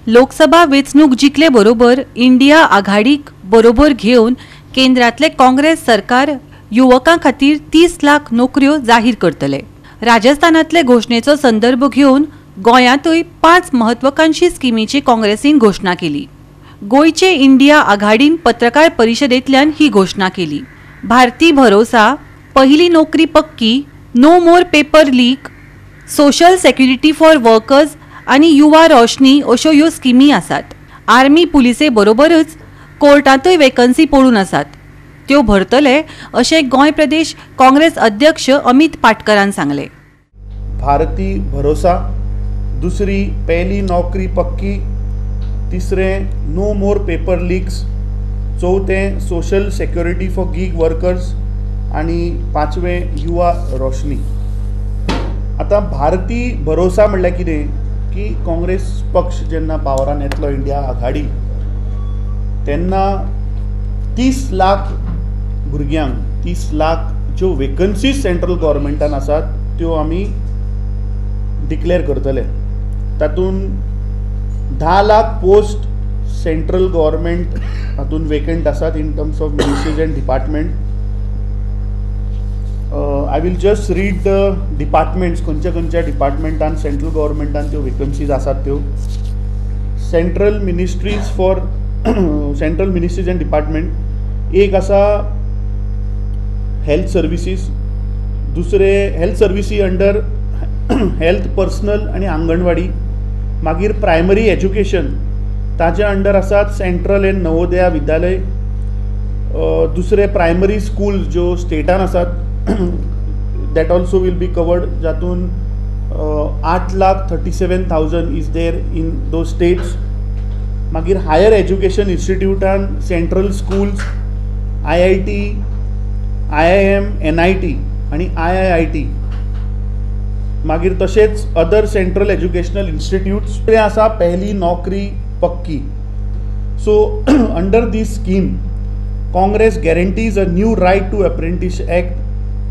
लोकसभा वेंचणूक जिखले बरोबर इंडिया आघाडीक बरोबर घेवन केंद्रातले काँग्रेस सरकार युवकां खातीर 30 लाख नोकऱ्यो जाहीर करतले। राजस्थानातले घोषणेचो संदर्भ घेवन गोंयांतय 5 महत्वाकांक्षी स्किमीची काँग्रेसीन घोषणा केली। गोयचे इंडिया आघाडीन पत्रकार परिशदेंतल्यान ही घोषणा केली। भारती भरोसा, पहिली नोकरी पक्की, no more paper leak, social security for workers आणि युवा रोशनी अश्यो ह्यो स्किमी आसात। आर्मी पुलिसे बरोबरच कोर्टांतय वेकन्सी पडून आसात, त्यो भरतले अशें गोंय प्रदेश काँग्रेस अध्यक्ष अमित पाटकरान सांगले। भारती भरोसा, दुसरी पहली नौकरी पक्की, तिसरे नो मोर पेपर लीक्स, चौथे social security for gig workers आणि पांचवे युवा रोशनी। आता भारती भरोसा म्हणल्यार कितें की काँग्रेस पक्ष जेन्ना पावरान येतलो इंडिया आघाडी तेन्ना 30 लाख भुरग्यांक 30 लाख ज्यो वेकन्सीज सेंट्रल गव्हर्मेंटान आसात त्यो आमी डिक्लेअर करतले। तातूंत 10 लाख पोस्ट सेंट्रल गव्हर्मेंट हातून वेकंट आसात in terms of ministries end department. I will just read the departments, खंयच्या डिपार्टमेंटान सेंट्रल गव्हर्मेंटान त्यो वेकन्सीज आसात त्यो। सेंट्रल मिनिस्ट्रीज एंड डिपार्टमेंट एक आसा हेल्थ सर्विसीस, दुसरे health cerevisiae under health personnel आणि अंगणवाडी, मागीर प्रायमरी एज्युकेशन ताच्या अंडर आसात सेंट्रल एंड नवोदया विद्यालय, दुसरे प्रायमरी स्कूल ज्यो स्टेटान आसात that also will be covered, जातून 8,37,000 is there in those states। मागीर हायर एज्युकेशन इन्स्टिट्यूटान central schools, IIT, IIM, NIT आणि IIIT, मागीर तशेंच अदर सेंट्रल एज्युकेशनल इन्स्टिट्यूट्स ते आसा पहली नौकरी पक्की। So under this scheme Congress guarantees a new right to Apprentice Act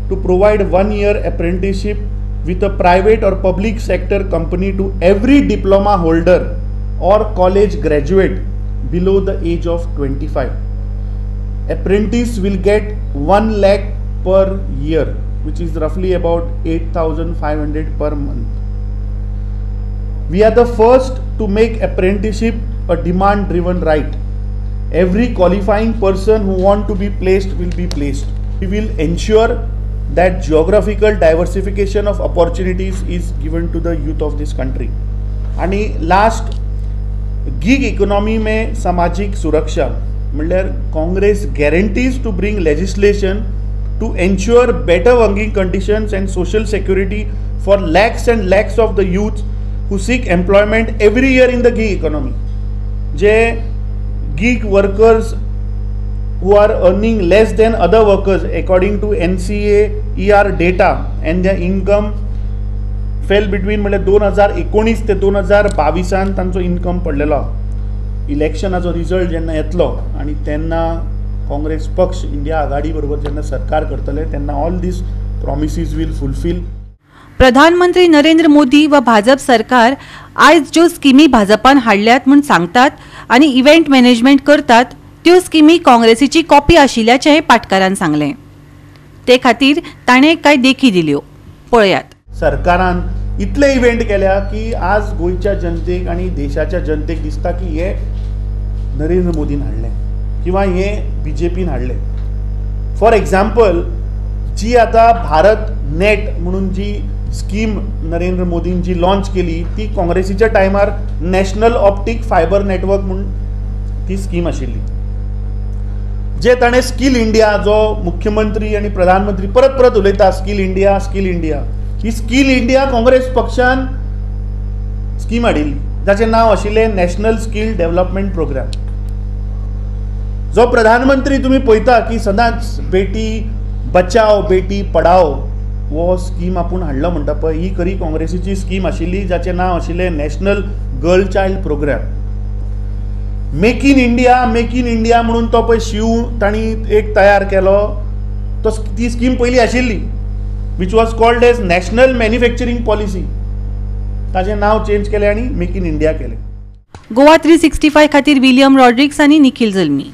to provide 1-year apprenticeship with a private or public sector company to every diploma holder or college graduate below the age of 25. Apprentice will get 1 lakh per year, which is roughly about 8,500 per month. We are the first to make apprenticeship a demand-driven right. Every qualifying person who want to be placed will be placed. We will ensure that geographical diversification of opportunities is given to the youth of this country. आणि last gig economy में सामाजिक सुरक्षा म्हणल्यार Congress guarantees to bring legislation to ensure better working conditions and social security for lakhs and lakhs of the youths who seek employment every year in the gig economy. जे gig workers who are earning less than other workers according to NCA-ER data and their income fell between म्हणजे 2019 ते 2022 तांचो income पडलेलो। इलेक्शनाचो result जेन्ना येतलो आणि तेन्ना काँग्रेस पक्ष इंडिया आघाडी बरोबर जेन्ना सरकार करतले तेन्ना all these promises will fulfil. प्रधानमंत्री नरेंद्र मोदी व भाजप सरकार आज ज्यो स्किमी भाजपान हाडल्यात म्हूण सांगतात आणि इव्हेंट मॅनेजमेंट करतात त्यो स्किमी काँग्रेसीची कॉपी आशिल्ल्याचें पाटकारान सांगलें। ते खातीर ताणें कांय देखी दिल्यो, पळयात। सरकारान इतले इव्हेंट केल्या की आज गोयच्या जनतेक आणि देशाच्या जनतेक दिसता की हे नरेंद्र मोदीन हाडलें किंवा हे BJPन हाडलें। फॉर एग्जाम्पल जी आता भारत नेट म्हणून जी स्कीम नरेंद्र मोदीन जी लॉन्च केली ती काँग्रेसीच्या टायमार नॅशनल ऑप्टीक फायबर नेटवर्क म्हणून ती स्कीम आशिल्ली। जे ताणें स्किल इंडिया जो मुख्यमंत्री आणि प्रधानमंत्री परत परत उलयता स्किल इंडिया ही स्किल इंडिया काँग्रेस पक्षान स्कीम हाडिल्ली जाचें नांव आशिल्लें नॅशनल स्किल डेव्हलपमेंट प्रोग्राम। जो प्रधानमंत्री तुम्ही पळयता की सदांच बेटी बचाव बेटी पढाओ वो स्कीम आपूण हाडलो म्हणटा पळय ही खरी काँग्रेसीची स्कीम आशिल्ली जाचें नांव आशिल्लें national girl child program. Make in India म्हणून तो पळय शिव तांणी एक तयार केलो तो ती स्कीम पयली आशिल्ली which was called as national manufacturing policy ताचें नांव चेंज केलें आनी मेक इन इंडिया केलें। गोवा 365 खातीर विलियम रॉड्रिक्स आनी निखिल जल्मी.